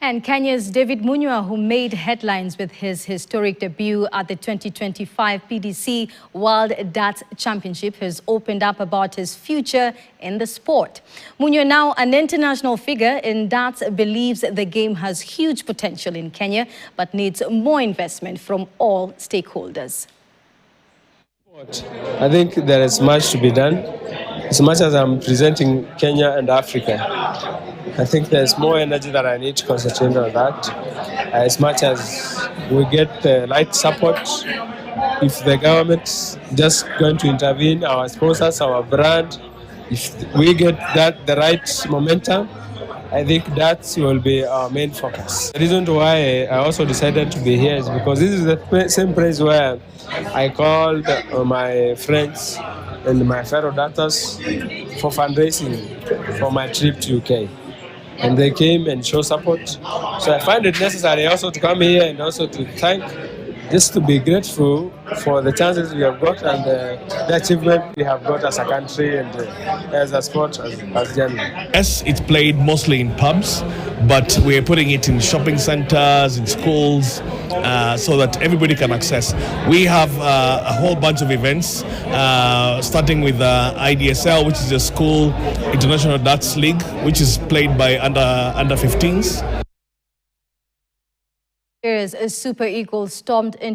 And Kenya's David Munyua, who made headlines with his historic debut at the 2025 PDC World Darts Championship, has opened up about his future in the sport. Munyua, now an international figure in darts, believes the game has huge potential in Kenya, but needs more investment from all stakeholders. I think there is much to be done. As much as I'm presenting Kenya and Africa, I think there's more energy that I need to concentrate on that. As much as we get the right support, if the government's just going to intervene, our sponsors, our brand, if we get the right momentum, I think that will be our main focus. The reason why I also decided to be here is because this is the same place where I called my friends and my fellow darters for fundraising for my trip to UK. And they came and showed support. So I find it necessary also to come here and also to thank, just to be grateful for the chances we have got and the achievement we have got as a country and as a sport as general. Yes, it's played mostly in pubs, but we're putting it in shopping centers, in schools, so that everybody can access. We have a whole bunch of events, starting with IDSL, which is a school international darts league, which is played by under 15s. Here's a Super Eagles stormed into